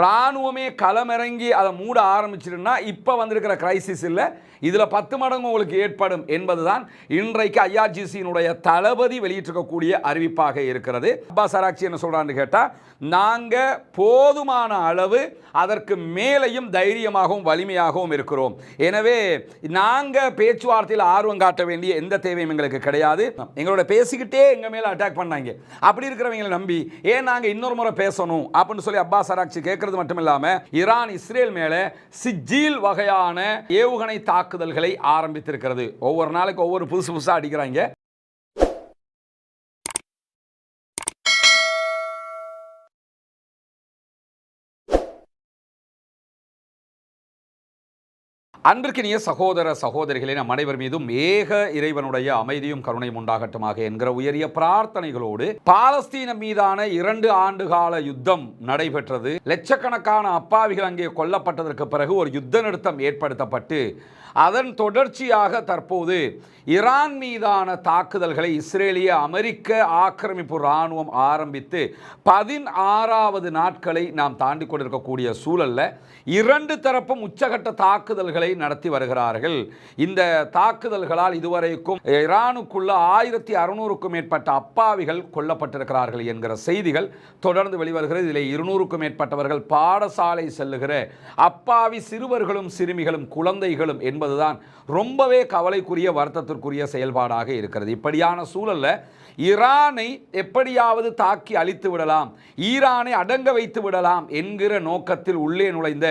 இராணுவமே களமிறங்கி அதை மூட ஆரம்பிச்சிருன்னா இப்போ வந்திருக்கிற கிரைசிஸ் இல்லை, இதில் 10 மடங்கு உங்களுக்கு ஏற்படும் என்பதுதான் இன்றைக்கு ஐஆர்ஜிசியினுடைய தளபதி வெளியிட்டிருக்கக்கூடிய அறிவிப்பாக இருக்கிறது. அப்பாஸ் ஆராக்சி என்ன சொல்றான்னு கேட்டால், நாங்கள் போதுமான அளவு அதற்கு மேலையும் தைரியமாகவும் வலிமையாகவும் இருக்கிறோம். எனவே நாங்கள் பேச்சுவார்த்தையில் ஆர்வம் காட்ட வேண்டிய எந்த தேவையும் எங்களுக்கு கிடையாது. எங்களோட பேசிக்கிட்டே எங்கள் மேலே அட்டாக் பண்ணாங்க, அப்படி இருக்கிறவங்களை நம்பி ஏன் நாங்கள் இன்னொரு முறை பேசணும் அப்படின்னு சொல்லி அப்பாஸ் ஆராக்சி கேட்கறது மட்டும் இல்லாமல், ஈரான் இஸ்ரேல் மேலே சிஜில் வகையான ஏவுகணை தாக்குதல்களை ஆரம்பித்திருக்கிறது. ஒவ்வொரு நாளைக்கு ஒவ்வொரு புதுசு புதுசாக அடிக்கிறாங்க. அன்பிற்கினிய சகோதர சகோதரிகளே, நம் அனைவர் மீதும் ஏக இறைவனுடைய அமைதியும் கருணையும் உண்டாகட்டுமாக என்கிற உயரிய பிரார்த்தனைகளோடு, பாலஸ்தீன மீதான 2 ஆண்டு கால யுத்தம் நடைபெற்றது. லட்சக்கணக்கான அப்பாவிகள் அங்கே கொல்லப்பட்டதற்கு பிறகு ஒரு யுத்த நிறுத்தம் ஏற்படுத்தப்பட்டு, அதன் தொடர்ச்சியாக தற்போது ஈரான் மீதான தாக்குதல்களை இஸ்ரேலிய அமெரிக்க ஆக்கிரமிப்பு இராணுவம் ஆரம்பித்து 16வது நாட்களை நாம் தாண்டி கொண்டிருக்கக்கூடிய சூழல்ல 2 தரப்பும் உச்சகட்ட தாக்குதல்களை நடத்தி வருகிறார்கள். இந்த தாக்குதல்களால் இதுவரைக்கும் ஈரானுக்குள்ள 1600க்கும் மேற்பட்ட அப்பாவிகள் கொல்லப்பட்டிருக்கிறார்கள் என்கிற செய்திகள் தொடர்ந்து வெளிவருகிறது. இதில் 200க்கும் மேற்பட்டவர்கள் பாடசாலை செல்லுகிற அப்பாவி சிறுவர்களும் சிறுமிகளும் குழந்தைகளும் என்பதுதான் ரொம்பவே கவலைக்குரிய வருத்தத்திற்குரிய செயல்பாடாக இருக்கிறது. இப்படியான சூழல்ல ஈரானை எப்படியாவது தாக்கி அழித்து விடலாம், ஈரானை அடங்க வைத்து விடலாம் என்கிற நோக்கத்தில் உள்ளே நுழைந்த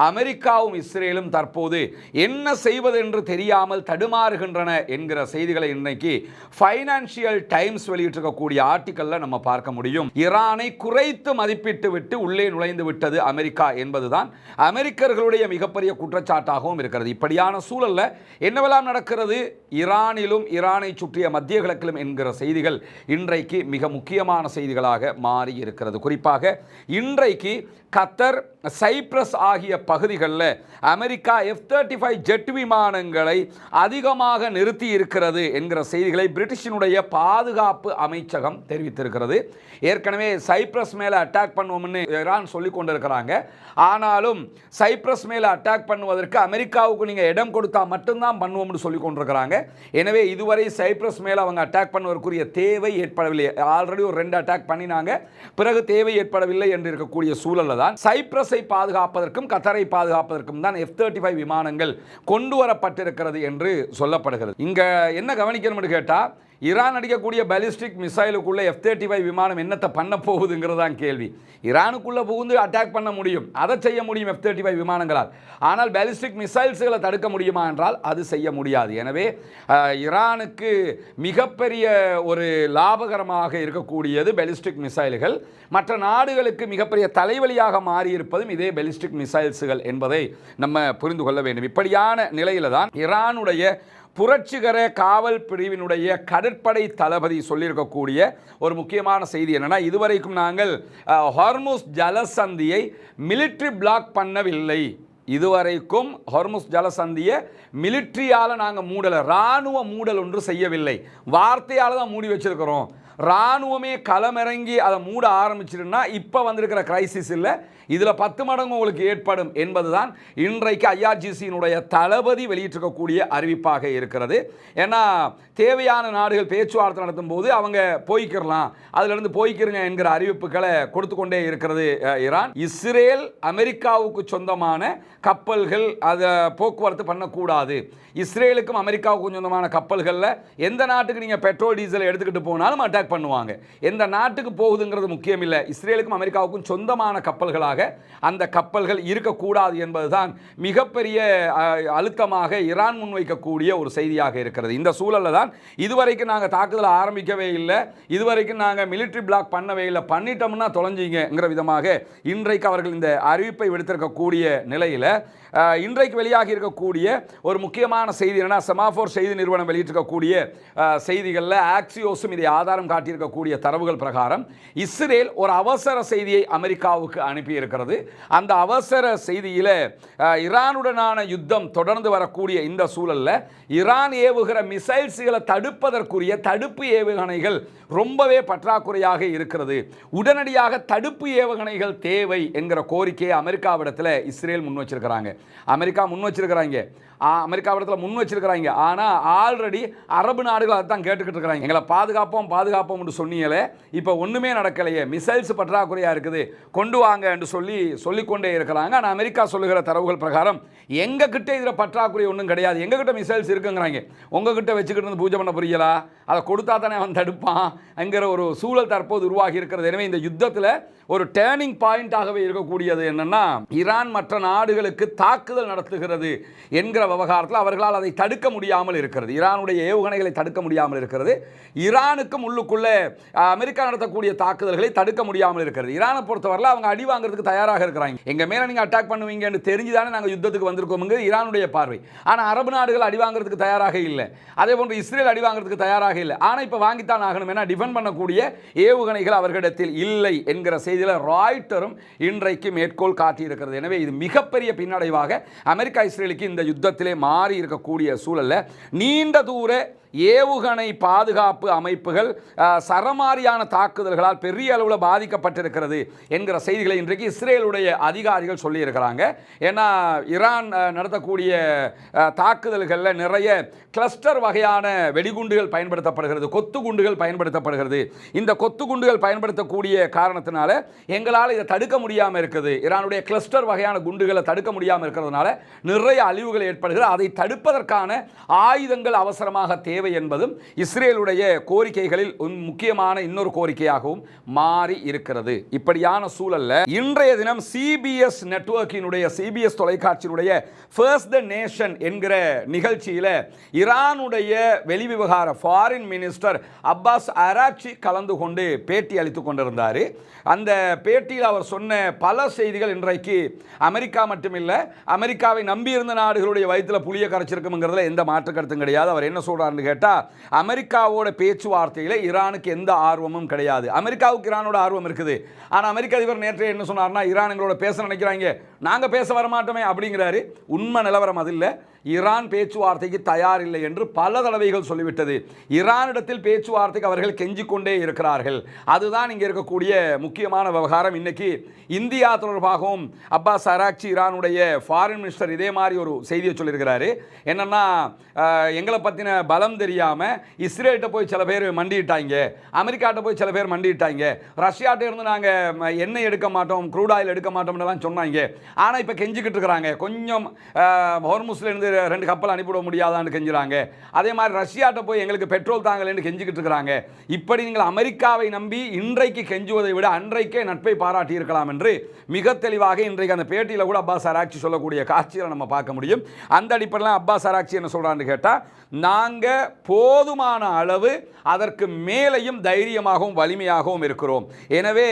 அமெரிக்காவும் இஸ்ரேலும் தற்போது என்ன செய்வதென்று தெரியாமல் தடுமாறுகின்றன என்கிற செய்திகளை இன்னைக்கு ஃபைனான்சியல் டைம்ஸ் வெளியிட்டிருக்கக்கூடிய ஆர்டிக்கல்ல நம்ம பார்க்க முடியும். ஈரானை குறைத்து மதிப்பிட்டு விட்டு உள்ளே நுழைந்து விட்டது அமெரிக்கா என்பதுதான் அமெரிக்கர்களுடைய மிகப்பெரிய குற்றச்சாட்டாகவும் இருக்கிறது. இப்படியான சூழல்ல என்னவெல்லாம் நடக்கிறது ஈரானிலும் ஈரானை சுற்றிய மத்திய கிழக்கிலும் என்கிற செய்திகள் இன்றைக்கு மிக முக்கியமான செய்திகளாக மாறி இருக்கிறது. குறிப்பாக இன்றைக்கு கத்தர், சைப்ரஸ் ஆகிய பகுதிகளில் அமெரிக்கா F-35 ஜெட் விமானங்களை அதிகமாக நிறுத்தி இருக்கிறது என்கிற செய்திகளை பிரிட்டிஷினுடைய பாதுகாப்பு அமைச்சகம் தெரிவித்திருக்கிறது. ஏற்கனவே சைப்ரஸ் மேலே அட்டாக் பண்ணுவோம்னு ஈரான் சொல்லிக் கொண்டிருக்கிறாங்க. ஆனாலும் சைப்ரஸ் மேலே அட்டாக் பண்ணுவதற்கு அமெரிக்காவுக்கு நீங்கள் இடம் கொடுத்தா மட்டும்தான் பண்ணுவோம்னு சொல்லிக் கொண்டிருக்கிறாங்க. எனவே இதுவரை சைப்ரஸ் மேலே அவங்க அட்டாக் பண்ணுவதற்குரிய தேவை ஏற்படவில்லை. ஆல்ரெடி ஒரு 2 அட்டாக் பண்ணினாங்க, பிறகு தேவை ஏற்படவில்லை என்று இருக்கக்கூடிய சூழலில் தான் சைப்ரஸை பாதுகாப்பதற்கும் கத்தரை பாதுகாப்பதற்கும் தான் F-35 விமானங்கள் கொண்டு வரப்பட்டிருக்கிறது என்று சொல்லப்படுகிறது. இங்க என்ன கவனிக்கணும்னு கேட்டால், ஈரான் அடிக்கக்கூடிய பாலிஸ்டிக் மிசைலுக்குள்ள F-35 விமானம் என்னத்தை பண்ண போகுதுங்கிறதான் கேள்வி. ஈரானுக்குள்ள புகுந்து அட்டாக் பண்ண முடியும், அதை செய்ய முடியும் F-35 விமானங்களால். ஆனால் பாலிஸ்டிக் மிசைல்ஸ்களை தடுக்க முடியுமா என்றால் அது செய்ய முடியாது. எனவே ஈரானுக்கு மிகப்பெரிய ஒரு லாபகரமாக இருக்கக்கூடியது பாலிஸ்டிக் மிசைல்கள். மற்ற நாடுகளுக்கு மிகப்பெரிய தலைவலியாக மாறியிருப்பதும் இதே பாலிஸ்டிக் மிசைல்ஸ்கள் என்பதை நம்ம புரிந்து கொள்ள வேண்டும். இப்படியான நிலையில தான் ஈரானுடைய புரட்சிகர காவல் பிரிவினுடைய கடற்படை தளபதி சொல்லியிருக்கக்கூடிய ஒரு முக்கியமான செய்தி என்னன்னா, இதுவரைக்கும் நாங்கள் ஹார்முஸ் ஜலசந்தியை மிலிட்ரி பிளாக் பண்ணவில்லை, இதுவரைக்கும் ஹார்முஸ் ஜலசந்தியை மிலிட்ரியால் நாங்கள் மூடலை, இராணுவ மூடல் ஒன்று செய்யவில்லை, வார்த்தையால் தான் மூடி வச்சிருக்கிறோம். இராணுவமே களமிறங்கி அதை மூட ஆரம்பிச்சிருன்னா இப்போ வந்திருக்கிற கிரைசிஸ் இல்லை, இதில் 10 மடங்கு உங்களுக்கு ஏற்படும் என்பதுதான் இன்றைக்கு ஐஆர்ஜிசியினுடைய தளபதி வெளியிட்டிருக்கக்கூடிய அறிவிப்பாக இருக்கிறது. ஏன்னா தேவையான நாடுகள் பேச்சுவார்த்தை நடத்தும் போது அவங்க போய்க்கிறலாம், அதிலிருந்து போய்க்கிறங்க என்கிற அறிவிப்புகளை கொடுத்து கொண்டே இருக்கிறது ஈரான். இஸ்ரேல் அமெரிக்காவுக்கு சொந்தமான கப்பல்கள் அதை போக்குவரத்து பண்ணக்கூடாது, இஸ்ரேலுக்கும் அமெரிக்காவுக்கும் சொந்தமான கப்பல்களில் எந்த நாட்டுக்கு நீங்கள் பெட்ரோல் டீசல் எடுத்துக்கிட்டு போனாலும் அட்டாக் பண்ணுவாங்க. எந்த நாட்டுக்கு போகுதுங்கிறது முக்கியம் இல்லை, இஸ்ரேலுக்கும் அமெரிக்காவுக்கும் சொந்தமான கப்பல்களாக அந்த கப்பல்கள் இருக்கக்கூடாது என்பதுதான் மிகப்பெரிய அழுத்தமாக ஈரான் முன்வைக்கக்கூடிய ஒரு செய்தியாக இருக்கிறது. இந்த சூழலில் தான் இதுவரைக்கும் நாங்கள் தாக்குதல் ஆரம்பிக்கவே இல்லை, இதுவரைக்கும் நாங்கள் மிலிட்ரி பிளாக் பண்ணவே இல்லை, பண்ணிட்டோம்னா தொலைஞ்சிங்கிற விதமாக இன்றைக்கு அவர்கள் இந்த அறிவிப்பை விடுத்திருக்கக்கூடிய நிலையில் இன்றைக்கு வெளியாகி இருக்கக்கூடிய ஒரு முக்கியமான செய்தி என்னன்னா, செமாஃபோர் செய்தி நிறுவனம் வெளியிட்டிருக்கக்கூடிய செய்திகளில் ஆக்சியோஸும் இதை ஆதாரம் காட்டியிருக்கக்கூடிய தரவுகள் பிரகாரம் இஸ்ரேல் ஒரு அவசர செய்தியை அமெரிக்காவுக்கு அனுப்பியிருக்கிறது. அந்த அவசர செய்தியில் ஈரானுடனான யுத்தம் தொடர்ந்து வரக்கூடிய இந்த சூழலில் ஈரான் ஏவுகிற மிசைல்ஸ்களை தடுப்பதற்குரிய தடுப்பு ஏவுகணைகள் ரொம்பவே பற்றாக்குறையாக இருக்கிறது. உடனடியாக தடுப்பு ஏவுகணைகள் தேவை என்கிற கோரிக்கையை அமெரிக்காவிடத்தில் இஸ்ரேல் முன் வச்சிருக்கிறாங்க. அமெரிக்காவிடத்தில் முன் வச்சிருக்கிறாங்க. ஆனால் ஆல்ரெடி அரபு நாடுகள் அதை தான் கேட்டுக்கிட்டு இருக்கிறாங்க. எங்களை பாதுகாப்போம் என்று சொன்னீங்களே, இப்போ ஒன்றுமே நடக்கலையே, மிசைல்ஸ் பற்றாக்குறையாக இருக்குது, கொண்டு வாங்க என்று சொல்லிக்கொண்டே இருக்கிறாங்க. ஆனால் அமெரிக்கா சொல்லுகிற தரவுகள் பிரகாரம் எங்ககிட்ட இதில் பற்றாக்குறை ஒன்றும் கிடையாது, எங்ககிட்ட மிசைல்ஸ் இருக்குங்கிறாங்க. உங்ககிட்ட வச்சுக்கிட்டு இருந்து பூஜை பண்ண புரியலா, அதை கொடுத்தா தானே அவன் தடுப்பான் என்கிற ஒரு சூழல் தற்போது உருவாகி இருக்கிறது. எனவே இந்த யுத்தத்தில் ஒரு டேர்னிங் பாயிண்டாகவே இருக்கக்கூடியது என்னன்னா, ஈரான் மற்ற நாடுகளுக்கு தாக்குதல் நடத்துகிறது என்கிற விவகாரத்தில் அவர்களால் அதை தடுக்க முடியாமல் இருக்கிறது. ஈரானுடைய ஏவுகணைகளை தடுக்க முடியாமல் இருக்கிறது. ஈரானுக்கும் உள்ளுக்குள்ளே அமெரிக்கா நடத்தக்கூடிய தாக்குதல்களை தடுக்க முடியாமல் இருக்கிறது. ஈரானை பொறுத்தவரையில் அவங்க அடி வாங்குறதுக்கு தயாராக இருக்கிறாங்க. எங்க மேல நீங்க அட்டாக் பண்ணுவீங்கன்னு தெரிஞ்சுதானே நாங்கள் யுத்தத்துக்கு வந்திருக்கோம்ங்கிறது ஈரானுடைய பார்வை. ஆனால் அரபு நாடுகள் அடி வாங்குறதுக்கு தயாராக இல்லை. அதே போன்று இஸ்ரேல் அடி வாங்குறதுக்கு தயாராக இல்லை. ஆனால் இப்போ வாங்கித்தான் ஆகணும், ஏன்னா டிஃபெண்ட் பண்ணக்கூடிய ஏவுகணைகள் அவர்களிடத்தில் இல்லை என்கிற செய்தியில் ராய்ட்டரும் இன்றைக்கு மேற்கோள் காட்டியிருக்கிறது. எனவே இது மிகப்பெரிய பின்னடைவாக அமெரிக்கா இஸ்ரேலுக்கு இந்த யுத்தத்திலே மாறி இருக்கக்கூடிய சூழல்ல நீண்ட தூர ஏவுகணை பாதுகாப்பு அமைப்புகள் சரமாரியான தாக்குதல்களால் பெரிய அளவில் பாதிக்கப்பட்டிருக்கிறது என்கிற செய்திகளை இன்றைக்கு இஸ்ரேலுடைய அதிகாரிகள் சொல்லியிருக்கிறாங்க. ஏன்னா ஈரான் நடத்தக்கூடிய தாக்குதல்களில் நிறைய கிளஸ்டர் வகையான வெடிகுண்டுகள் பயன்படுத்தப்படுகிறது, கொத்து குண்டுகள் பயன்படுத்தப்படுகிறது. இந்த கொத்து குண்டுகள் பயன்படுத்தக்கூடிய காரணத்தினால எங்களால் இதை தடுக்க முடியாமல் இருக்குது. ஈரானுடைய கிளஸ்டர் வகையான குண்டுகளை தடுக்க முடியாமல் இருக்கிறதுனால நிறைய அழிவுகள் ஏற்படுகிறது. அதை தடுப்பதற்கான ஆயுதங்கள் அவசரமாக தேவை என்பதும் இஸ்ரேலுடைய கோரிக்கைகளில் முக்கியமான இன்னொரு கோரிக்கையாகவும் மாறி இருக்கிறது. இப்படியான சூழல்ல இன்றைய தினம் சிபிஎஸ் நெட்வொர்க்கினுடைய சிபிஎஸ் தொலைக்காட்சியினுடைய ஃபர்ஸ்ட் தி நேஷன் என்கிற நிகழ்ச்சியில் ஈரானுடைய வெளிவிவகார ஃபாரின் மினிஸ்டர் அப்பாஸ் அராக்சி கலந்து கொண்டு பேட்டி அளித்துக் கொண்டிருந்தார். அந்த பேட்டியில் அவர் சொன்ன பல செய்திகள் இன்றைக்கு அமெரிக்கா மட்டுமில்லை, அமெரிக்காவை நம்பியிருந்த நாடுகளுடைய வயிற்றில் புளிய கரைச்சிருக்குங்கிறதுல எந்த மாற்று கருத்தும் கிடையாது. அவர் என்ன சொல்றாருன்னு கேட்டால், அமெரிக்காவோட பேச்சுவார்த்தையில் ஈரானுக்கு எந்த ஆர்வமும் கிடையாது. அமெரிக்காவுக்கு ஈரானோட ஆர்வம் இருக்குது. ஆனால் அமெரிக்க அதிபர் நேற்று என்ன சொன்னார்னா, ஈரான் எங்களோட பேச நினைக்கிறாங்க, நாங்கள் பேச வரமாட்டோமே அப்படிங்கிறாரு. உண்மை நிலவரம் அது இல்லை. ஈரான் பேச்சுவார்த்தைக்கு தயார் இல்லை என்று பல தடவைகள் சொல்லிவிட்டது. ஈரானிடத்தில் பேச்சுவார்த்தைக்கு அவர்கள் கெஞ்சிக்கொண்டே இருக்கிறார்கள். அதுதான் இங்கே இருக்கக்கூடிய முக்கியமான விவகாரம். இன்னைக்கு இந்தியா தொடர்பாகவும் அப்பாஸ் அராக்சி ஈரானுடைய ஃபாரின் மினிஸ்டர் இதே மாதிரி ஒரு செய்தியை சொல்லியிருக்கிறாரு. என்னன்னா, எங்களை பற்றின பலம் தெரியாமல் இஸ்ரேல்கிட்ட போய் சில பேர் மண்டிட்டாங்க, அமெரிக்காட்ட போய் சில பேர் மண்டிட்டாங்க, ரஷ்யாட்ட இருந்து நாங்கள் எண்ணெய் எடுக்க மாட்டோம், க்ரூட் ஆயில் எடுக்க மாட்டோம்னு சொன்னாங்க. ஆனால் இப்போ கெஞ்சிக்கிட்டு இருக்கிறாங்க, கொஞ்சம் ஹோர்முஸ்ல இருந்து 2 கப்பல் அனுப்பிவிட முடியாதான்னு கெஞ்சுறாங்க. அதே மாதிரி ரஷ்யாட்ட போய் எங்களுக்கு பெட்ரோல் தாங்கலன்னு கெஞ்சிக்கிட்டு இருக்கிறாங்க. இப்படி நீங்கள் அமெரிக்காவை நம்பி இன்றைக்கு கெஞ்சுவதை விட அன்றைக்கே நட்பை பாராட்டி இருக்கலாம் என்று மிக தெளிவாக இன்றைக்கு அந்த பேட்டியில் கூட அப்பாஸ் அராக்சி சொல்லக்கூடிய காட்சிகளை நம்ம பார்க்க முடியும். அந்த அடிப்படையில் அப்பாஸ் அராக்சி என்ன சொல்றான்னு கேட்டால், நாங்கள் போதுமான அளவு அதற்கு மேலையும் தைரியமாகவும் வலிமையாகவும் இருக்கிறோம். எனவே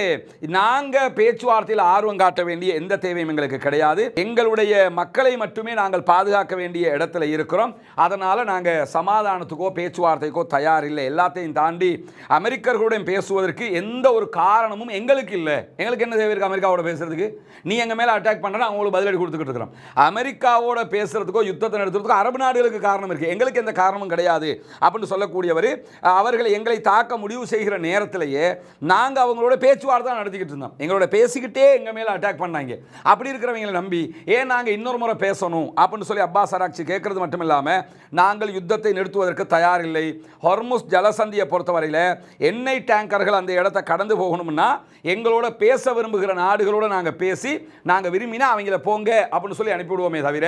நாங்கள் பேச்சுவார்த்தையில் ஆர்வம் காட்ட வேண்டிய எந்த தேவையும் எங்களுக்கு கிடையாது. எங்களுடைய மக்களை மட்டுமே நாங்கள் பாதுகாக்க வேண்டிய இடத்துல இருக்கிறோம். அதனால நாங்கள் சமாதானத்துக்கோ பேச்சுவார்த்தைக்கோ தயார் இல்லை. எல்லாத்தையும் தாண்டி அமெரிக்கர்களுடன் பேசுவதற்கு எந்த ஒரு காரணமும் எங்களுக்கு இல்லை. எங்களுக்கு என்ன தேவை இருக்கு அமெரிக்காவோட பேசுறதுக்கு? நீ எங்க மேல அட்டாக் பண்றா, அவங்களுக்கு பதிலடி கொடுத்துக்கிட்டு இருக்கிறோம். அமெரிக்காவோட பேசுறதுக்கோ யுத்தத்தை நடத்துறதுக்கோ அரபு நாடுகளுக்கு காரணம் இருக்கு, எங்களுக்கு எந்த காரணமும் கிடையாது அப்படின்னு சொல்லக்கூடியவர். அவர்களை எங்களை தாக்க முடிவு செய்கிற நேரத்திலேயே நாங்கள் அவங்களோட பேச்சுவார்த்தை நடத்திக்கிட்டு இருந்தோம். எங்களோட பேசிக்கிட்டே எங்க மேல அட்டாக் பண்ணாங்க. அப்படி இருக்கிறவங்களை நம்பி ஏன் நாங்கள் இன்னொரு முறை பேசணும் அப்படின்னு சொல்லி அப்பாஸ் அராக்சி கேட்கறது மட்டும் இல்லாமல், நாங்கள் யுத்தத்தை நிறுத்துவதற்கு தயார் இல்லை. ஹொர்முஸ் ஜலசந்தியை பொறுத்தவரையில் எண்ணெய் டேங்கர்கள் அந்த இடத்தை கடந்து போகணும்னா எங்களோட பேச விரும்புகிற நாடுகளோட நாங்கள் பேசி நாங்கள் விரும்பினா அவங்கள போங்க அப்படின்னு சொல்லி அனுப்பிவிடுவோமே தவிர,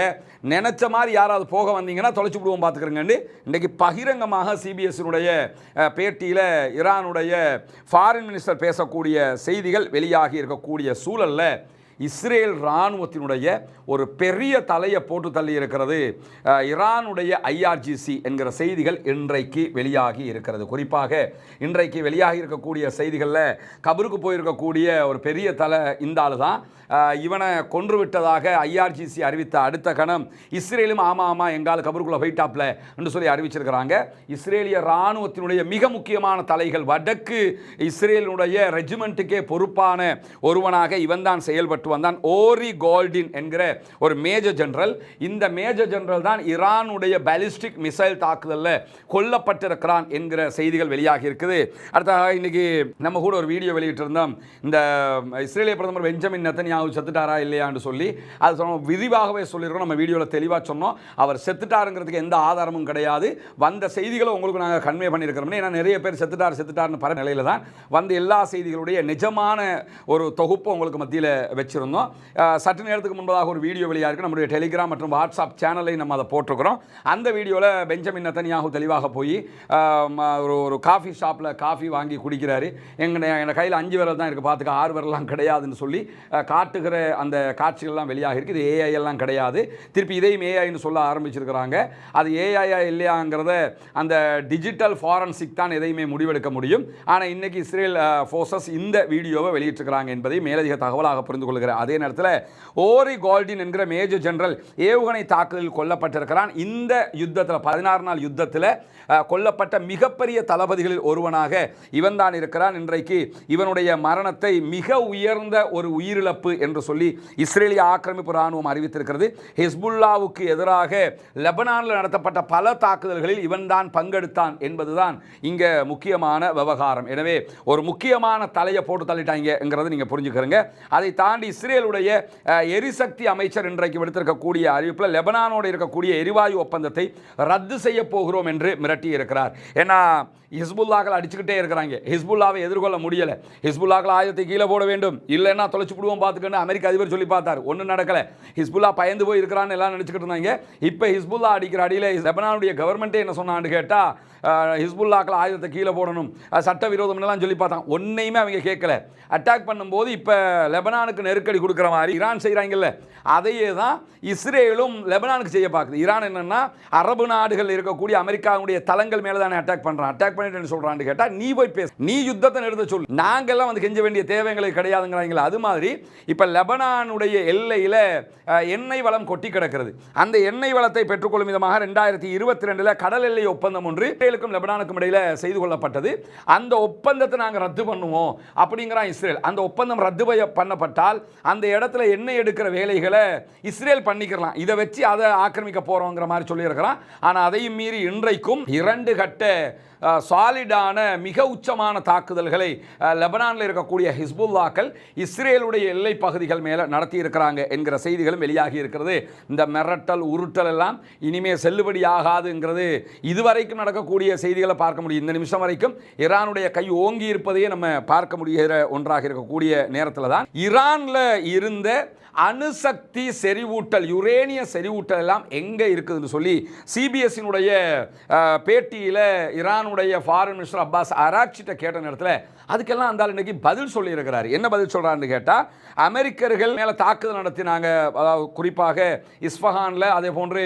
நினைச்ச மாதிரி யாராவது போக வந்தீங்கன்னா தொலைச்சு விடுவோம் பார்த்துக்கிறேங்க. இன்றைக்கு பகிரங்கமாக சிபிஎஸ்னுடைய பேட்டியில் ஈரானுடைய ஃபாரின் மினிஸ்டர் பேசக்கூடிய செய்திகள் வெளியாகி இருக்கக்கூடிய சூழலில் இஸ்ரேல் இராணுவத்தினுடைய ஒரு பெரிய தலையை போட்டு தள்ளி இருக்கிறது ஈரானுடைய IRGC என்கிற செய்திகள் இன்றைக்கு வெளியாகி இருக்கிறது. குறிப்பாக இன்றைக்கு வெளியாகி இருக்கக்கூடிய செய்திகளில் கபருக்கு போயிருக்கக்கூடிய ஒரு பெரிய தலை இந்த ஆள் தான். இவனை கொன்று விட்டதாக IRGC அறிவித்த அடுத்த கணம் இஸ்ரேலும் ஆமாம் எங்கால் கபருக்குள்ளே போயிட்டாப்ல என்று சொல்லி அறிவிச்சிருக்கிறாங்க. இஸ்ரேலிய இராணுவத்தினுடைய மிக முக்கியமான தலைகள், வடக்கு இஸ்ரேலினுடைய ரெஜிமெண்ட்டுக்கே பொறுப்பான ஒருவனாக இவன் தான் செயல்பட்டு வந்தான். ஓரி கோல்டின் என்கிற ஒரு மேஜர் ஜெனரல். இந்த மேஜர் ஜெனரல் தான் ஈரானுடைய பாலிஸ்டிக் மிசைல் தாக்குதலில் கொல்லப்பட்டிருக்கிறான் என்கிற செய்திகள் வெளியாகி இருக்குது. அடுத்ததாக இன்னைக்கு நம்ம கூட ஒரு வீடியோ வெளியிட்டிருந்தோம். இந்த இஸ்ரேலிய பிரதமர் பெஞ்சமின் நெத்தன்யாஹு செத்துட்டாரா இல்லையான்னு சொல்லி அது விரிவாகவே சொல்லியிருக்கோம். நம்ம வீடியோவில் தெளிவாக சொன்னோம். அவர் செத்துட்டாருங்கிறதுக்கு எந்த ஆதாரமும் கிடையாது. வந்த செய்திகளை உங்களுக்கு நாங்கள் கன்வே பண்ணியிருக்கிறோம். ஏன்னா நிறைய பேர் செத்துட்டாருன்னு பல நிலையில தான் வந்து எல்லா செய்திகளுடைய நிஜமான ஒரு தொகுப்பு உங்களுக்கு மத்தியில் வச்சிருந்தோம். சற்று நேரத்துக்கு முன்பதாக ஒரு வீடியோ வெளியாக இருக்கு. நம்முடைய டெலிகிராம் மற்றும் வாட்ஸ்அப் சேனலை நம்ம அதை போட்டிருக்கிறோம். அந்த வீடியோவில் பெஞ்சமின் நெத்தன்யாஹு தெளிவாக போய் ஒரு காஃபி ஷாப்பில் காஃபி வாங்கி குடிக்கிறாரு. எங்கள் கையில் 5 விரல் தான் இருக்குது, பார்த்துக்க 6 விரலாம் கிடையாதுன்னு சொல்லி காட்டுகிற அந்த காட்சிகள்லாம் வெளியாக இருக்குது. இது AI எல்லாம் கிடையாது. திருப்பி இதையும் ஏஐன்னு சொல்ல ஆரம்பிச்சிருக்கிறாங்க. அது ஏஐயா இல்லையாங்கிறத அந்த டிஜிட்டல் ஃபாரன்சிக் தான் எதையுமே முடிவெடுக்க முடியும். ஆனால் இன்னைக்கு இஸ்ரேல் ஃபோர்ஸஸ் இந்த வீடியோவை வெளியிட்டிருக்கிறாங்க என்பதை மேலதிக தகவலாக புரிந்து கொள்கிறேன். அதே நேரத்தில் ஓரி கோல்டின் என்கிற மேஜர் ஜெனரல் ஏவுகணை தாக்குதலில் கொல்லப்பட்டிருக்கிறான். இந்த யுத்தத்தில் 16 நாள் யுத்தத்தில் கொல்லப்பட்ட மிகப்பெரிய தளபதிகளில் ஒருவனாக இவன் தான் இருக்கிறான். இன்றைக்கு இவனுடைய மரணத்தை மிக உயர்ந்த ஒரு உயிரிழப்பு என்று சொல்லி இஸ்ரேலிய ஆக்கிரமிப்பு இராணுவம் அறிவித்திருக்கிறது. ஹிஸ்புல்லாவுக்கு எதிராக லெபனானில் நடத்தப்பட்ட பல தாக்குதல்களில் இவன் தான் பங்கெடுத்தான் என்பதுதான் இங்க முக்கியமான விவகாரம். எனவே ஒரு முக்கியமான தலையை போட்டு தள்ளிட்டாங்கிறது நீங்க புரிஞ்சுக்கிறீங்க. அதை தாண்டி இஸ்ரேலுடைய எரிசக்தி அமைச்சர் இன்றைக்கு விடுத்திருக்கக்கூடிய அறிவிப்பில் லெபனானோடு இருக்கக்கூடிய எரிவாயு ஒப்பந்தத்தை ரத்து செய்ய போகிறோம் என்று மிரட்டி இருக்கிறார். ஏன்னா ஹிஸ்புல்லாக்கள் அடிச்சுக்கிட்டே இருக்கிறாங்க. ஹிஸ்புல்லாவை எதிர்கொள்ள முடியலை. ஹிஸ்புல்லாக்கள் ஆயுதத்தை கீழே போட வேண்டும், இல்லைன்னா தொலைச்சு விடுவோம் பார்த்துக்கன்னு அமெரிக்க அதிபர் சொல்லி பார்த்தார். ஒன்றும் நடக்கலை. ஹிஸ்புல்லா பயந்து போய் இருக்கிறான்னு எல்லாம் நினச்சிக்கிட்டு இருந்தாங்க. இப்போ ஹிஸ்புல்லா அடிக்கிற அடியில் லெபனானுடைய கவர்மெண்ட்டே என்ன சொன்னான்னு கேட்டால் ஹிஸ்புல்லாக்கள் ஆயுதத்தை கீழே போடணும், சட்டவிரோதம்லாம் சொல்லி பார்த்தாங்க. ஒன்றையுமே அவங்க கேட்கல. அட்டாக் பண்ணும்போது இப்போ லெபனானுக்கு நெருக்கடி கொடுக்குற மாதிரி ஈரான் செய்கிறாங்கல்ல, அதையே தான் இஸ்ரேலும் லெபனானுக்கு செய்ய பார்க்குது. ஈரான் என்னென்னா அரபு நாடுகள் இருக்கக்கூடிய அமெரிக்காவுடைய தளங்கள் மேலே தானே அட்டாக் பண்ணுறான். அட்டாக் பண்ணிட்டு சொல்கிறான்னு கேட்டால் நீ போய் பேச, நீ யுத்தத்தை நிறுத்த சொல்லு, நாங்கள்லாம் வந்து கெஞ்ச வேண்டிய தேவைங்களுக்கு கிடையாதுங்கிறாங்களா. அது மாதிரி இப்போ லெபனானுடைய எல்லையில் எண்ணெய் வளம் கொட்டி கிடக்கிறது. அந்த எண்ணெய் வளத்தை பெற்றுக்கொள்ளும் விதமாக 2022 கடல் எல்லை ஒப்பந்தம் ஒன்று இஸ்ரேலுக்கும் லெபனானுக்கும் இடையில செய்து கொள்ளப்பட்டது. அந்த ஒப்பந்தத்தை நாங்கள் ரத்து பண்ணுவோம் அப்படிங்கிறான் இஸ்ரேல். அந்த ஒப்பந்தம் ரத்து பண்ணப்பட்டால் அந்த இடத்துல எண்ணெய் எடுக்கிற வேலைகளை இஸ்ரேல் பண்ணிக்கலாம். இதை வச்சு அதை ஆக்கிரமிக்க போறோங்கிற மாதிரி சொல்லியிருக்கிறான். ஆனால் அதையும் மீறி இன்றைக்கும் 2 கட்ட சாலிடான மிக உச்சமான தாக்குதல்களை லெபனானில் இருக்கக்கூடிய ஹிஸ்புல்லாக்கள் இஸ்ரேலுடைய எல்லை பகுதிகள் மேலே நடத்தி இருக்கிறாங்க என்கிற செய்திகளும் வெளியாகி இருக்கிறது. இந்த மிரட்டல் உருட்டல் எல்லாம் இனிமே செல்லுபடி ஆகாதுங்கிறது இதுவரைக்கும் நடக்கக்கூடிய செய்திகளை பார்க்க முடியும். இந்த நிமிஷம் வரைக்கும் ஈரானுடைய கை ஓங்கி இருப்பதையே நம்ம பார்க்க முடிகிற ஒன்றாக இருக்கக்கூடிய நேரத்தில் தான் ஈரானில் இருந்த அணுசக்தி செறிவூட்டல், யுரேனிய செறிவூட்டல் எல்லாம் எங்கே இருக்குதுன்னு சொல்லி சிபிஎஸ்சினுடைய பேட்டியில் ஈரானுடைய ஃபாரின் மினிஸ்டர் அப்பாஸ் அராக்சிட்ட கேட்ட நேரத்தில் அதுக்கெல்லாம் அந்த இன்னைக்கு பதில் சொல்லியிருக்கிறார். என்ன பதில் சொல்கிறான்னு கேட்டால், அமெரிக்கர்கள் மேலே தாக்குதல் நடத்தினாங்க, அதாவது குறிப்பாக இஸ்ஃபஹானில், அதே போன்று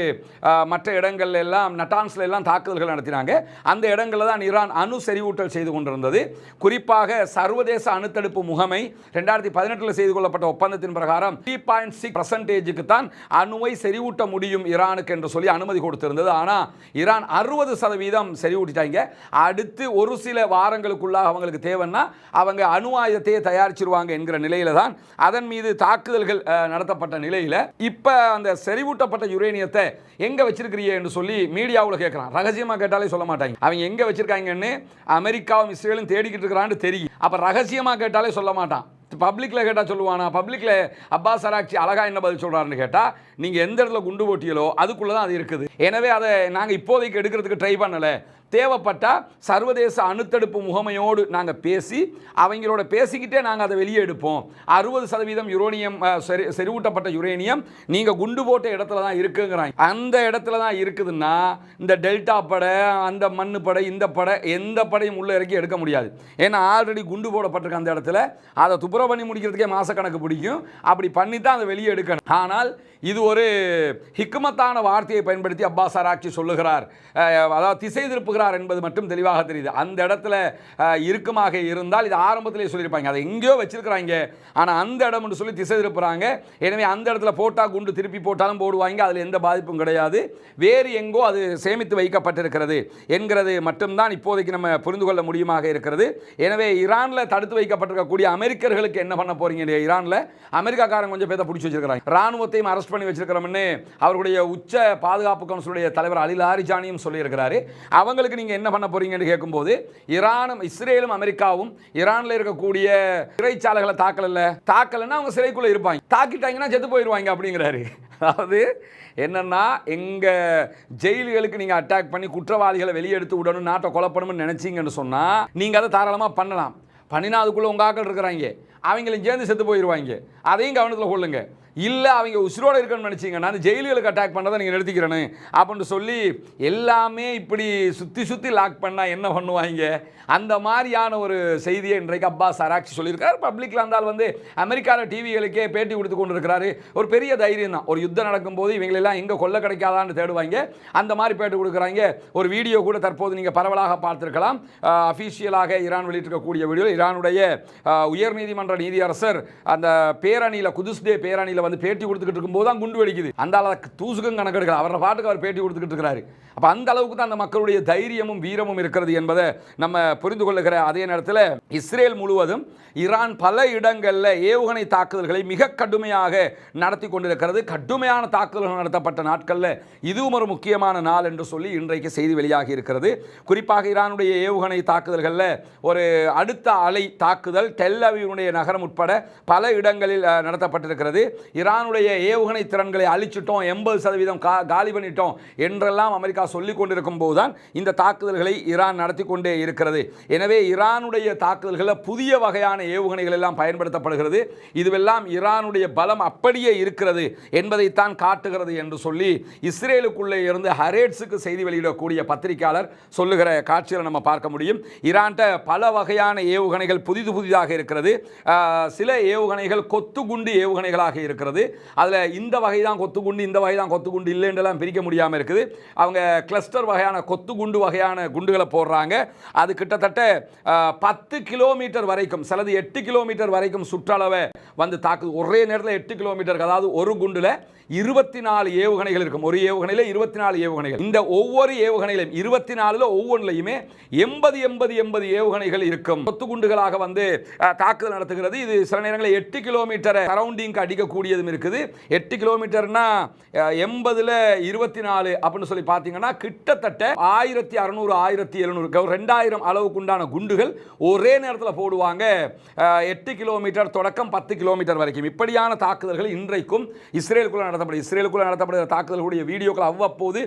மற்ற இடங்கள்ல எல்லாம் நட்டான்ஸில் எல்லாம் தாக்குதல்கள் நடத்தினாங்க. அந்த இடங்களில் தான் ஈரான் அணு செறிவூட்டல் செய்து கொண்டிருந்தது. குறிப்பாக சர்வதேச அணுத்தடுப்பு முகமை 2018 செய்து கொள்ளப்பட்ட ஒப்பந்தத்தின் பிரகாரம் 3.6% தான் அணுவை செறிவூட்ட முடியும் ஈரானுக்கு என்று சொல்லி அனுமதி கொடுத்திருந்தது. ஆனால் ஈரான் 60% செறிவூட்டிட்டாங்க. அடுத்து ஒரு சில வாரங்களுக்குள்ளாக அவங்களுக்கு தேவைன்னா அவங்க அணு ஆயுதத்தையே தயாரிச்சிருவாங்க என்கிற நிலையில தான் அதன் மீது தாக்குதல்கள் நடத்தப்பட்ட நிலையில் இப்போ அந்த செறிவூட்டப்பட்ட யுரேனியத்தை எங்கே வச்சிருக்கிறீங்க என்று சொல்லி மீடியாவில் கேட்குறான். ரகசியமாக கேட்டாலே சொல்ல மாட்டாங்க. அவங்க எங்கே வச்சிருக்காங்கன்னு அமெரிக்காவும் இஸ்ரேலும் தேடிக்கிட்டு இருக்கிறான்னு தெரியும். அப்போ ரகசியமாக கேட்டாலே சொல்ல மாட்டான். பப்ளிக்கில் கேட்டால் சொல்லுவானா? பப்ளிக்கில் அப்பாஸ் அராக்சி அழகா என்ன பதில் சொல்கிறாருன்னு கேட்டால், நீங்கள் எந்த இடத்துல குண்டு போட்டியலோ அதுக்குள்ளே தான் அது இருக்குது. எனவே அதை நாங்கள் இப்போதைக்கு எடுக்கிறதுக்கு ட்ரை பண்ணலை, தேவைப்பட்டா சர்வதேச அணுத்தடுப்பு முகமையோடு நாங்கள் பேசி அவங்களோட பேசிக்கிட்டே நாங்கள் அதை வெளியே எடுப்போம். 60% யுரேனியம் செறிவூட்டப்பட்ட யுரேனியம் நீங்கள் குண்டு போட்ட இடத்துல தான் இருக்குங்கிறாங்க. அந்த இடத்துல தான் இருக்குதுன்னா இந்த டெல்டா படை, அந்த மண்ணு படை, இந்த படை, எந்த படையும் உள்ள இறக்கி எடுக்க முடியாது. ஏன்னா ஆல்ரெடி குண்டு போடப்பட்டிருக்க அந்த இடத்துல அதை துப்புரவு பண்ணி முடிக்கிறதுக்கே மாசக்கணக்கு பிடிக்கும். அப்படி பண்ணி தான் அதை வெளியே எடுக்கணும். ஆனால் இது ஒரு ஹிக்மத்தான வார்த்தையை பயன்படுத்தி அப்பாஸ் ஆராய்ச்சி சொல்லுகிறார், அதாவது திசை திருப்புகிறார் என்பது மட்டும் தெளிவாக தெரியுது. அந்த இடத்துல இருக்குமாக இருந்தால் இது ஆரம்பத்திலே சொல்லியிருப்பாங்க, அதை எங்கேயோ வச்சிருக்கிறாங்க, ஆனால் அந்த இடம் என்று சொல்லி திசை திருப்புறாங்க. எனவே அந்த இடத்துல போட்டால் குண்டு திருப்பி போட்டாலும் போடுவாங்க, அதில் எந்த பாதிப்பும் கிடையாது. வேறு எங்கோ அது சேமித்து வைக்கப்பட்டிருக்கிறது என்கிறது மட்டும்தான் இப்போதைக்கு நம்ம புரிந்து கொள்ள முடியுமாக இருக்கிறது. எனவே ஈரானில் தடுத்து வைக்கப்பட்டிருக்கக்கூடிய அமெரிக்கர்களுக்கு என்ன பண்ண போறீங்க? ஈரானில் அமெரிக்காக்காரங்க கொஞ்சம் பேரை பிடிச்சி வச்சிருக்கிறாங்க, ராணுவத்தையும் அரெஸ்ட் பண்ணி வச்சிருக்கிறோம்னு அவருடைய உச்ச பாதுகாப்பு கவுன்சிலுடைய தலைவர் அலி லாரிஜானியும் சொல்லியிருக்கிறாரு. அவங்களுக்கு நீங்க என்ன பண்ண போறீங்கன்னு கேட்கும்போது, ஈரானும் இஸ்ரேலும் அமெரிக்காவும் ஈரானில் இருக்கக்கூடிய சிறைச்சாலைகளை தாக்கலன்னா அவங்க சிறைக்குள்ள இருப்பாங்க, தாக்கிட்டாங்கன்னா செத்து போயிடுவாங்க அப்படிங்கிறாரு. அதாவது என்னன்னா, எங்க ஜெயில்களுக்கு நீங்க அட்டாக் பண்ணி குற்றவாளிகளை வெளியெடுத்து விடணும், நாட்டை கொலைப்படணும்னு நினைச்சீங்கன்னு சொன்னா நீங்க அதை தாராளமாக பண்ணலாம். பண்ணினா அதுக்குள்ள உங்க ஆக்கள் இருக்கிறாங்க, அவங்களும் சேர்ந்து செத்து போயிடுவாங்க, அதையும் கவனத்தில் கொள்ளுங்க. இல்லை அவங்க உசுரோடு இருக்கணும்னு நினச்சிங்கன்னா அந்த ஜெயிலுகளுக்கு அட்டாக் பண்ணதை நீங்கள் நிறுத்திக்கிறேன்னு அப்படின்னு சொல்லி எல்லாமே இப்படி சுற்றி லாக் பண்ணால் என்ன பண்ணுவாங்க? அந்த மாதிரியான ஒரு செய்தியை இன்றைக்கு அப்பாஸ் ஆராய்ச்சி சொல்லியிருக்காரு. பப்ளிக்கில் இருந்தால் அமெரிக்காவில் டிவிகளுக்கே பேட்டி கொடுத்து கொண்டு இருக்கிறாரு. ஒரு பெரிய தைரியம் தான். ஒரு யுத்தம் நடக்கும்போது இவங்களெல்லாம் எங்கே கொல்ல கிடைக்காதான்னு தேடுவாங்க, அந்த மாதிரி பேட்டி கொடுக்குறாங்க. ஒரு வீடியோ கூட தற்போது நீங்கள் பரவலாக பார்த்துருக்கலாம். அஃபீஷியலாக ஈரான் வெளியிட்டிருக்கக்கூடிய வீடியோ, ஈரானுடைய உயர்நீதிமன்ற நீதியரசர் அந்த பேரணியில், குதுஸ் டே பேரணியில் பேட்டி கொடுத்துக்கிட்டு இருக்கும்போது தான் குண்டு வெடிக்குது. அந்த அளவுக்கு தூசுக்கும் கணக்கெடுக்கல, அவரோட பாட்டுக்கு அவர் பேட்டி கொடுத்துக்கிட்டு இருக்கிறாரு. அப்போ அந்த அளவுக்கு தான் அந்த மக்களுடைய தைரியமும் வீரமும் இருக்கிறது என்பதை நம்ம புரிந்து கொள்ளுகிற அதே நேரத்தில் இஸ்ரேல் முழுவதும் ஈரான் பல இடங்களில் ஏவுகணை தாக்குதல்களை மிக கடுமையாக நடத்தி கொண்டிருக்கிறது. கடுமையான தாக்குதல்கள் நடத்தப்பட்ட நாட்களில் இதுவும் ஒரு முக்கியமான நாள் என்று சொல்லி இன்றைக்கு செய்தி வெளியாகி இருக்கிறது. குறிப்பாக ஈரானுடைய ஏவுகணை தாக்குதல்களில் ஒரு அடுத்த அலை தாக்குதல் டெல் அவீவுடைய நகரம் உட்பட பல இடங்களில் நடத்தப்பட்டிருக்கிறது. ஈரானுடைய ஏவுகணை திறன்களை அழிச்சிட்டோம், 80% காலி பண்ணிட்டோம் என்றெல்லாம் அமெரிக்கா சொல்லிக் கொண்டிருக்கும் போதுதான் இந்த தாக்குதல்களை ஈரான் நடத்தி கொண்டே இருக்கிறது. எனவே ஈரானுடைய தாக்குதல்களில் புதிய வகையான ஏவுகணைகள் எல்லாம் பயன்படுத்தப்படுகிறது. இதுவெல்லாம் ஈரானுடைய பலம் அப்படியே இருக்கிறது என்பதைத்தான் காட்டுகிறது என்று சொல்லி இஸ்ரேலுக்குள்ளே இருந்து ஹரேட்ஸுக்கு செய்தி வெளியிடக்கூடிய பத்திரிகையாளர் சொல்லுகிற காட்சிகளை நம்ம பார்க்க முடியும். ஈரான்கிட்ட பல வகையான ஏவுகணைகள் புதிதாக இருக்கிறது. சில ஏவுகணைகள் கொத்து குண்டு ஏவுகணைகளாக இருக்கிறது. அதில் இந்த வகை தான் கொத்து குண்டு, இந்த வகை தான் கொத்து குண்டு இல்லைன்றெல்லாம் பிரிக்க முடியாமல் இருக்குது. அவங்க கிளஸ்டர் வகையான கொத்து குண்டு வகையான குண்டுகளை போடுறாங்க. அது கிட்டத்தட்ட 10 கிலோமீட்டர் வரைக்கும், சிலது 8 கிலோமீட்டர் வரைக்கும் சுற்றளவை தாக்குது. ஒரே நேரத்தில் 8 கிலோமீட்டர், அதாவது ஒரு குண்டில் 24 ஏவுகணைகள் இருக்கும். ஒரு ஏவுகணையில் 24 ஏவுகணைகள். இந்த ஒவ்வொரு ஏவுகணையிலும் 24 ஒவ்வொன்றிலையுமே 80 ஏவுகணைகள் இருக்கும். கொத்து குண்டுகளாக தாக்குதல் நடத்துகிறது. இது சில நேரங்களில் 8 கிலோமீட்டர் சரௌண்டிங் அடிக்கக்கூடியதும் இருக்குது. 8 கிலோமீட்டர்னா 80ல் 24 அப்படின்னு சொல்லி பார்த்தீங்கன்னா கிட்டத்தட்ட 1600 1700 2000 அளவுக்கு உண்டான குண்டுகள் ஒரே நேரத்தில் போடுவாங்க. 8 கிலோமீட்டர் தொடக்கம் 10 கிலோமீட்டர் வரைக்கும் இப்படியான தாக்குதல்கள் இன்றைக்கும் இஸ்ரேலுக்குள்ள நடத்தப்படுகிற தாக்குதல்களுடைய வீடியோக்கள் அவ்வப்போது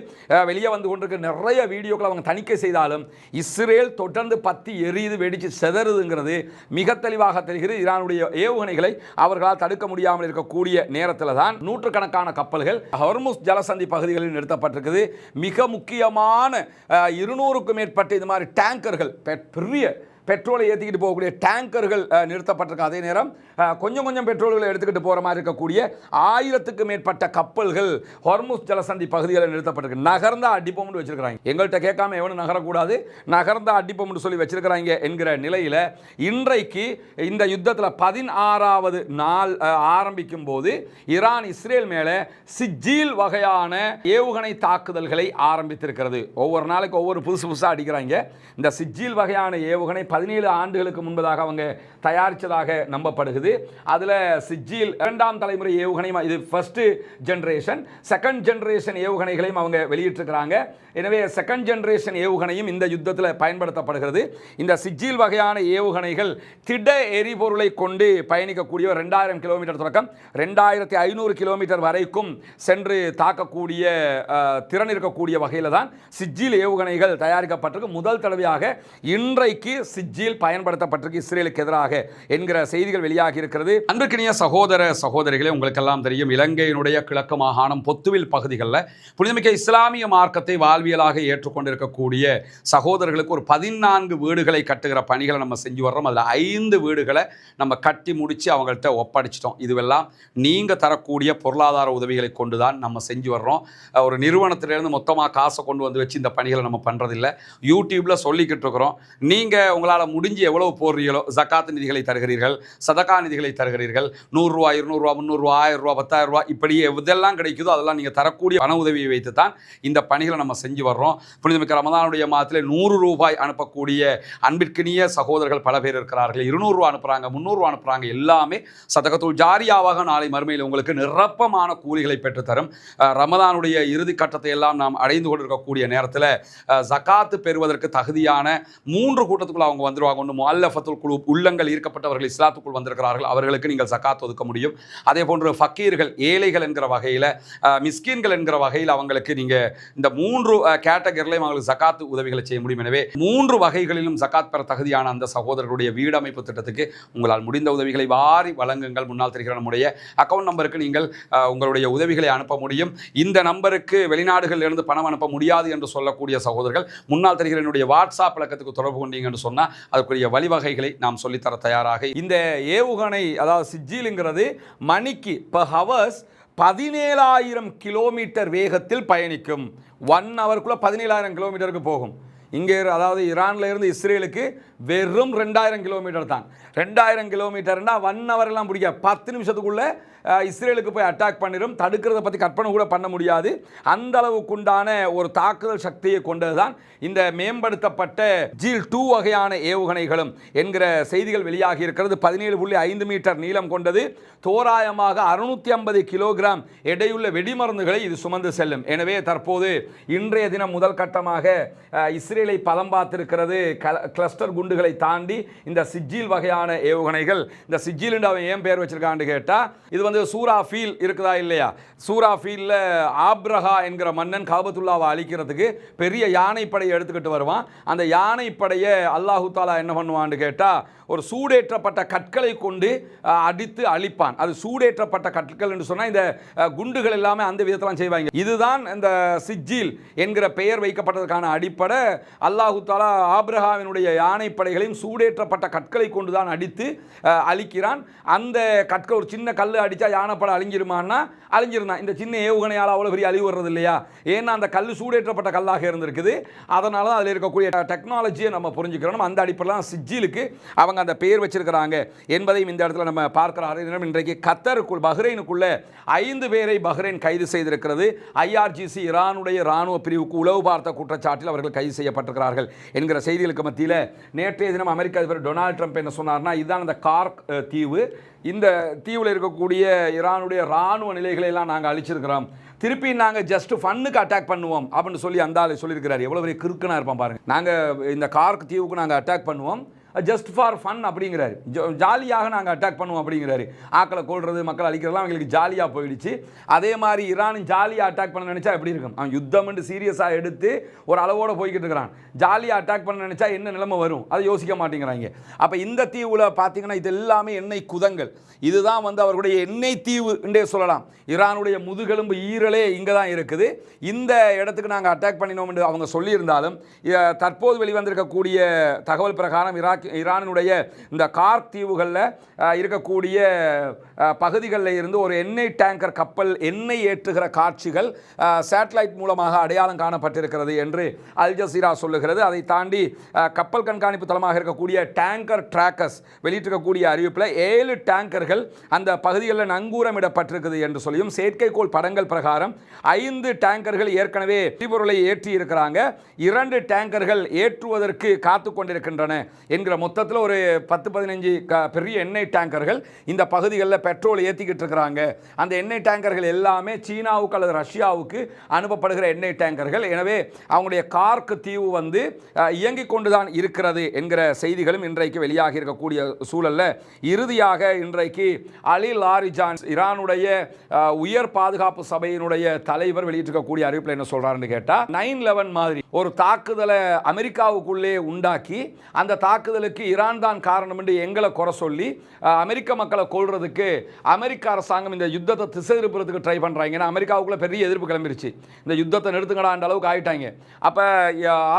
வெளியே வந்து கொண்டிருக்கிற நிறைய வீடியோக்கள் அவங்க தணிக்கை செய்தாலும் இஸ்ரேல் தொடர்ந்து பத்தி எரியுது, வெடிச்சு செதறுதுங்கிறது மிக தெளிவாக தெரிகிறது. ஈரானுடைய ஏவுகணைகளை அவர்களால் தடுக்க முடியாமல் இருக்கக்கூடிய நேரத்தில் தான் நூற்றுக்கணக்கான கப்பல்கள் ஹொர்முஸ் ஜலசந்தி பகுதிகளில் நிறுத்தப்பட்டிருக்குது. மிக முக்கியமான 200க்கும் மேற்பட்ட இது மாதிரி டேங்கர்கள், பெரிய பெட்ரோலை ஏற்றிக்கிட்டு போகக்கூடிய டேங்கர்கள் நிறுத்தப்பட்டிருக்கு. அதே நேரம் கொஞ்சம் பெட்ரோல்களை எடுத்துக்கிட்டு போகிற மாதிரி இருக்கக்கூடிய 1000க்கும் மேற்பட்ட கப்பல்கள் ஹொர்முஸ் ஜலசந்தி பகுதிகளில் நிறுத்தப்பட்டிருக்கு. நகர்ந்தா அடிப்போம்னு வச்சிருக்கிறாங்க. எங்கள்கிட்ட கேட்காம எவனும் நகரக்கூடாது, நகர்ந்தா அடிப்போம்னு சொல்லி வச்சிருக்கிறாங்க என்கிற நிலையில் இன்றைக்கு இந்த யுத்தத்தில் 16வது நாள் ஆரம்பிக்கும் போது ஈரான் இஸ்ரேல் மேலே சிஜ்ஜீல் வகையான ஏவுகணை தாக்குதல்களை ஆரம்பித்திருக்கிறது. ஒவ்வொரு நாளைக்கு ஒவ்வொரு புதுசாக அடிக்கிறாங்க. இந்த சிஜ்ஜீல் வகையான ஏவுகணை 17 ஆண்டுகளுக்கு முன்பதாக அவங்க தயாரித்ததாக நம்பப்படுகிறது. அதில் சிஜில் 2ஆம் தலைமுறை ஏவுகணையும், இது ஃபர்ஸ்ட் ஜெனரேஷன், செகண்ட் ஜெனரேஷன் ஏவுகணைகளையும் அவங்க வெளியிட்டிருக்கிறாங்க. எனவே செகண்ட் ஜெனரேஷன் ஏவுகணையும் இந்த யுத்தத்தில் பயன்படுத்தப்படுகிறது. இந்த சிஜில் வகையான ஏவுகணைகள் திட எரிபொருளை கொண்டு பயணிக்கக்கூடிய 2000 கிலோமீட்டர் தொடக்கம் 2500 கிலோமீட்டர் வரைக்கும் சென்று தாக்கக்கூடிய திறன் இருக்கக்கூடிய வகையில் தான் சிஜில் ஏவுகணைகள் தயாரிக்கப்பட்டிருக்கு. முதல் தடவையாக இன்றைக்கு சிஜில் பயன்படுத்தப்பட்டிருக்கு இஸ்ரேலுக்கு எதிராக என்கிற செய்திகள் வெளியாகி இருக்கிறது. அன்பிற்கினிய சகோதர சகோதரிகளே, உங்களுக்கெல்லாம் தெரியும், இலங்கையினுடைய கிழக்கு மாகாணம் பொத்துவில் பகுதிகளில் புனிதமிக்க இஸ்லாமிய மார்க்கத்தை வாழ்வியலாக ஏற்றுக்கொண்டிருக்கக்கூடிய சகோதரர்களுக்கு ஒரு 14 வீடுகளை கட்டுகிற பணிகளை நம்ம செஞ்சு வர்றோம். அதில் 5 வீடுகளை நம்ம கட்டி முடித்து அவங்கள்ட்ட ஒப்படைச்சிட்டோம். இதுவெல்லாம் நீங்கள் தரக்கூடிய பொருளாதார உதவிகளை கொண்டு தான் நம்ம செஞ்சு வர்றோம். ஒரு நிறுவனத்திலேருந்து மொத்தமாக காசை கொண்டு வந்து வச்சு இந்த பணிகளை நம்ம பண்ணுறதில்லை. யூடியூப்பில் சொல்லிக்கிட்டு இருக்கிறோம். நீங்கள் உங்களால் முடிஞ்சு எவ்வளோ போடுறீங்களோ, ஜக்காத் நிதிகளை தருகிறீர்கள், சதகா நிதிகளை தருகிறீர்கள், 100 ரூபா, 200 ரூபா, 300 ரூபா, 1000 ரூபா, 10,000 ரூபா, இப்படி எதெல்லாம் கிடைக்குதோ அதெல்லாம் நீங்கள் தரக்கூடிய பண உதவியை வைத்து தான் இந்த பணிகளை நம்ம செஞ்சு வர்றோம். புனிதமிக்க ரமதானுடைய மாதத்தில் 100 ரூபாய் அனுப்பக்கூடிய அன்பிற்கினிய சகோதரர்கள் பல பேர் இருக்கிறார்கள். 200 ரூபா அனுப்புகிறாங்க, 300 ரூபா அனுப்புகிறாங்க. எல்லாமே சதகத்துல் ஜாரியாவாக நாளை மறுமையில் உங்களுக்கு நிரப்பமான கூலிகளை பெற்றுத்தரும். ரமதானுடைய இறுதி கட்டத்தை எல்லாம் நாம் அடைந்து கொண்டிருக்கக்கூடிய நேரத்தில் ஜக்காத்து பெறுவதற்கு தகுதியான 3 கூட்டத்துக்குள்ள அவங்க வந்துடுவாங்க. ஒன்று முஅல்லஃபத்துல் குலூப், உள்ளங்கள் ஈர்க்கப்பட்டவர்கள் இஸ்லாத்துக்குள் வந்திருக்கிறார்கள், அவர்களுக்கு நீங்கள் ஜக்காத் ஒதுக்க முடியும். அதே போன்று ஃபக்கீர்கள், ஏழைகள் என்கிற வகையில், மிஸ்கீன்கள் என்கிற வகையில் அவங்களுக்கு நீங்கள் இந்த 3 கேட்டகரிலையும் அவங்களுக்கு ஜக்காத்து உதவிகளை செய்ய முடியும். எனவே 3 வகைகளிலும் ஜக்காத் பெற தகுதியான அந்த சகோதரர்களுடைய வீடமைப்பு திட்டத்துக்கு உங்களால் முடிந்த உதவிகளை வாரி வழங்குங்கள். முன்னால் தெரிகிற நம்முடைய அக்கௌண்ட் நம்பருக்கு நீங்கள் உங்களுடைய உதவிகளை அனுப்ப முடியும். இந்த நம்பருக்கு வெளிநாடுகளிலிருந்து பணம் அனுப்ப முடியாது என்று சொல்லக்கூடிய சகோதரர்கள் முன்னால் தெரிகிற என்னுடைய வாட்ஸ்அப் இலக்கத்துக்கு தொடர்பு கொண்டீங்க என்று சொன்னால் அதுக்குரிய வழிவகைகளை நாம் சொல்லித்தர தயாராக. இந்த ஏவுகணை, அதாவது சிஜிலுங்கிறது மணிக்கு per hours 17,000 கிலோமீட்டர் வேகத்தில் பயணிக்கும். 1 ஹவருக்குள்ளே 17,000 கிலோமீட்டருக்கு போகும். இங்கே அதாவது ஈரானில் இருந்து இஸ்ரேலுக்கு வெறும் 2000 கிலோமீட்டர் தான். 2000 கிலோமீட்டர்னா 1 ஹவர்லாம் பிடிக்காது. 10 நிமிஷத்துக்குள்ளே இஸ்ரேலுக்கு போய் அட்டாக் பண்ணிடும். தடுக்கிறத பற்றி கற்பனை கூட பண்ண முடியாது. அந்த அளவுக்குண்டான ஒரு தாக்குதல் சக்தியை கொண்டது தான் இந்த மேம்படுத்தப்பட்ட ஜீல் 2 வகையான ஏவுகணைகளும் என்கிற செய்திகள் வெளியாகி இருக்கிறது. 17.5 மீட்டர் நீளம் கொண்டது. தோராயமாக 650 கிலோகிராம் எடையுள்ள வெடிமருந்துகளை இது சுமந்து செல்லும். எனவே தற்போது இன்றைய தினம் முதல் கட்டமாக இஸ்ரேலை பதம் பார்த்திருக்கிறது. கிளஸ்டர் குண்டுகளை தாண்டி இந்த சிஜில் வகையான ஏவுகணைகள். இந்த சிஜில் அவன் ஏன் பேர் வச்சிருக்கான்னு கேட்டால், இது வந்து சூரா ஃபீல் இருக்குதா இல்லையா? சூரா ஃபீலில் ஆப்ரஹா என்கிற மன்னன் காபத்துல்லாவை அழிக்கிறதுக்கு பெரிய யானைப்படையை எடுத்துக்கிட்டு வருவான். அந்த யானைப்படையை அல்லாஹு தாலா என்ன பண்ணுவான்னு கேட்டால், ஒரு சூடேற்றப்பட்ட கற்களை கொண்டு அடித்து அழிப்பான். அது சூடேற்றப்பட்ட கற்கள் என்று சொன்னால் இந்த குண்டுகள் எல்லாமே அந்த விதத்தெல்லாம் செய்வாங்க. இதுதான் இந்த சிஜில் என்கிற பெயர் வைக்கப்பட்டதற்கான அடிப்படை. அல்லாஹு தாலா ஆப்ரஹாவினுடைய யானைப்படைகளையும் சூடேற்றப்பட்ட கற்களை கொண்டு தான் அடித்து அழிக்கிறான். அந்த கற்கள், ஒரு சின்ன கல் அடித்தா யானைப்படை அழிஞ்சிருமான்னா அழிஞ்சிருந்தான். இந்த சின்ன ஏவுகணையால் அவ்வளோ பெரிய அழிவு வர்றது இல்லையா? ஏன்னா அந்த கல் சூடேற்றப்பட்ட கல்லாக இருந்திருக்குது. அதனால தான் அதில் இருக்கக்கூடிய டெக்னாலஜியை நம்ம புரிஞ்சுக்கிறோம். அந்த அடிப்படையில் சிஜிலுக்கு அவங்க அந்த பெயர் வச்சிருக்கிறாங்க என்பதையும் இந்த இடத்துல நம்ம பார்க்கிறோம். இன்றைக்கு கத்தருக்குள், பஹ்ரைனுக்குள்ள 5 பேரை பஹ்ரைன் கைது செய்திருக்கிறது. IRGC ஈரானுடைய இராணுவ பிரிவுக்கு உளவு பார்த்த குற்றச்சாட்டில் அவர்கள் கைது செய்யப்பட்டிருக்கிறார்கள் என்கிற செய்திகளுக்கு மத்தியில் நேற்றைய தினம் அமெரிக்க அதிபர் டொனால்ட் ட்ரம்ப் என்ன சொன்னார்னா, இதுதான் அந்த கார்க் தீவு. இந்த தீவில் இருக்கக்கூடிய ஈரானுடைய இராணுவ நிலைகளை எல்லாம் நாங்கள் அழிச்சிருக்கிறோம். திருப்பி நாங்கள் ஜஸ்ட் ஃபன்னுக்கு அட்டாக் பண்ணுவோம் அப்படின்னு சொல்லி அந்த ஆள் சொல்லியிருக்கிறார். எவ்வளோ பெரிய கிறுக்குனா இருப்பான் பாருங்க. நாங்கள் இந்த கார்க் தீவுக்கு நாங்கள் அட்டாக் பண்ணுவோம், ஜஸ்ட் ஃபார் ஃபன் அப்படிங்கிறாரு. ஜாலியாக நாங்கள் அட்டாக் பண்ணுவோம் அப்படிங்கிறாரு. ஆக்களை கொள்வது, மக்கள் அழிக்கிறதுலாம் அவங்களுக்கு ஜாலியாக போயிடுச்சு. அதே மாதிரி ஈரானும் ஜாலியாக அட்டாக் பண்ண நினச்சா எப்படி இருக்கும்? அவன் யுத்தம்னு சீரியஸாக எடுத்து ஒரு அளவோடு போய்கிட்டு இருக்கிறான். ஜாலியாக அட்டாக் பண்ண நினச்சா என்ன நிலைமை வரும் அதை யோசிக்க மாட்டேங்கிறாங்க. அப்போ இந்த தீவில் பார்த்தீங்கன்னா இது எல்லாமே எண்ணெய் குதங்கள். இதுதான் வந்து அவர்களுடைய எண்ணெய் தீவு என்றே சொல்லலாம். ஈரானுடைய முதுகெலும்பு ஈரலே இங்கே தான் இருக்குது. இந்த இடத்துக்கு நாங்கள் அட்டாக் பண்ணினோம் என்று அவங்க சொல்லியிருந்தாலும் தற்போது வெளிவந்திருக்கக்கூடிய தகவல் பிரகாரம் ஈரானினுடைய இந்த கார்க் தீவுகளில் இருக்கக்கூடிய பகுதிகளில் இருந்து ஒரு எண்ணெய் டேங்கர் கப்பல் எண்ணெய் ஏற்றுகிற காட்சிகள் சேட்டலைட் மூலமாக அடையாளம் காணப்பட்டிருக்கிறது என்று அல் ஜசீரா சொல்லுகிறது. அதை தாண்டி கப்பல் கண்காணிப்பு தளமாக இருக்கக்கூடிய டேங்கர் டிராக்கர்ஸ் வெளியிட்டிருக்கக்கூடிய அறிவிப்பில் 7 டேங்கர்கள் அந்த பகுதிகளில் நங்கூரமிடப்பட்டிருக்குது என்று சொல்லியும், செயற்கைக்கோள் படங்கள் பிரகாரம் 5 டேங்கர்கள் ஏற்கனவே எரிபொருளை ஏற்றி இருக்கிறாங்க, 2 டேங்கர்கள் ஏற்றுவதற்கு காத்து கொண்டிருக்கின்றன என்கிற மொத்தத்தில் ஒரு 10-15 பெரிய எண்ணெய் டேங்கர்கள் இந்த பகுதிகளில் பெட்ரோல் ஏற்றிக்கிட்டு இருக்கிறாங்க. அந்த எண்ணெய் டேங்கர்கள் எல்லாமே சீனாவுக்கு அல்லது ரஷ்யாவுக்கு அனுப்பப்படுகிற எண்ணெய் டேங்கர்கள். எனவே அவங்களுடைய கார்க் தீவு வந்து இயங்கிக் கொண்டுதான் இருக்கிறது என்கிற செய்திகளும் இன்றைக்கு வெளியாகி இருக்கக்கூடிய சூழலில் இறுதியாக இன்றைக்கு அலி லாரிஜான் ஈரானுடைய உயர் பாதுகாப்பு சபையினுடைய தலைவர் வெளியிட்டிருக்கக்கூடிய அறிவிப்பில் என்ன சொல்றாருன்னு கேட்டா, 9/11 மாதிரி ஒரு தாக்குதலை அமெரிக்காவுக்குள்ளே உண்டாக்கி அந்த தாக்குதலுக்கு ஈரான் தான் காரணம் என்று எங்களை குறை சொல்லி அமெரிக்க மக்களை கொள்றதுக்கு அமெரிக்க அரசாங்கம் இந்த யுத்தத்தை திசை திருப்புறதுக்கு ட்ரை பண்றாங்க. ஏன்னா அமெரிக்காவுக்குள்ள பெரிய எதிர்ப்பு கிளம்பிருச்சு, இந்த யுத்தத்தை நிறுத்துங்கடான்ற அளவுக்கு ஆயிட்டாங்க. அப்ப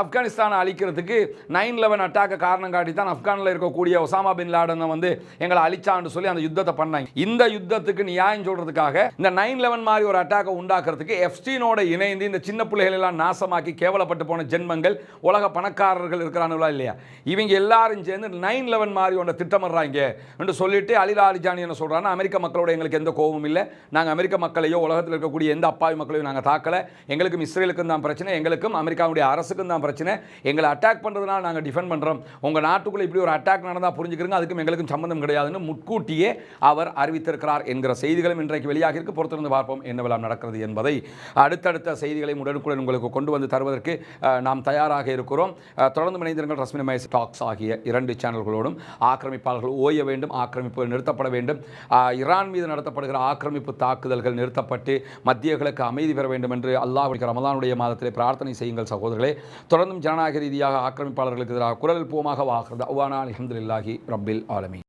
ஆப்கானிஸ்தானை அழிக்கிறதுக்கு 9/11 அட்டாக்க காரணம் காட்டி தான் ஆப்கானில் இருக்கக்கூடிய ஒசாமா பின் லாடனை வந்து எங்களை அழிச்சான்னு சொல்லி அந்த யுத்தத்தை பண்ணாங்க. இந்த யுத்தத்துக்கு நியாயம் சொல்றதுக்காக இந்த 9/11 மாதிரி ஒரு அட்டாக்கை உண்டாக்குறதுக்கு எப்ஸ்டீனோட இணைந்து இந்த சின்ன பிள்ளைகள் எல்லாம் நாசமாக்கி கேவலப்பட்டு போன ஜென்மங்கள் உலக பணக்காரர்கள் இருக்கிறானுங்களா இல்லையா, இவங்க எல்லாரும் சேர்ந்து 9/11 மாதிரி ஒன்றை திட்டமிடுறாங்க என்று சொல்லிட்டு அலி லாரிஜானி என்ன சொல்றாங்கன்னா, அமெரிக்க மக்களோட எங்களுக்கு எந்த கோபமும் இல்லை, நாங்கள் அமெரிக்க மக்களையோ உலகத்தில் இருக்கக்கூடிய எந்த அப்பாவி மக்களையும் நாங்கள் தாக்கலை, எங்களுக்கும் இஸ்ரேலுக்கும் தான் பிரச்சனை, எங்களுக்கும் அமெரிக்காவுடைய அரசுக்கும் தான் பிரச்சனை, எங்களை அட்டாக் பண்ணுறதுனால நாங்கள் டிஃபெண்ட் பண்ணுறோம், உங்கள் நாட்டுக்குள்ளே இப்படி ஒரு அட்டாக் நடந்தால் புரிஞ்சுக்கிறோங்க, அதுக்கும் எங்களுக்கும் சம்பந்தம் கிடையாதுன்னு முன்கூட்டியே அவர் அறிவித்திருக்கிறார் என்கிற செய்திகளும் இன்றைக்கு வெளியாக இருக்கு. பொறுத்திருந்து பார்ப்போம் என்னவெல்லாம் நடக்கிறது என்பதை. அடுத்தடுத்த செய்திகளை உடனுக்குடன் உங்களுக்கு கொண்டு வந்து தருவதற்கு நாம் தயாராக இருக்கிறோம். தொடர்ந்து இணைந்திருங்கள் ரஸ்மின் மைஸ் டாக்ஸ் ஆகிய 2 சேனல்களோடும். ஆக்கிரமிப்பாளர்கள் ஓய வேண்டும், ஆக்கிரமிப்பு நிறுத்தப்பட வேண்டும், ஈரான் மீது நடத்தப்படுகிற ஆக்கிரமிப்பு தாக்குதல்கள் நிறுத்தப்பட்டு மத்திய கிழக்கு அமைதி பெற வேண்டும் என்று அல்லாஹ் ரமலானுடைய மாதத்திலே பிரார்த்தனை செய்யுங்கள் சகோதரர்களே. தொடர்ந்தும் ஜனநாயக ரீதியாக ஆக்கிரமிப்பாளர்களுக்கு எதிராக குரல் போமாக வாக்குறது அல்ஹம்துலில்லாஹி ரப்பில் ஆலமீன்.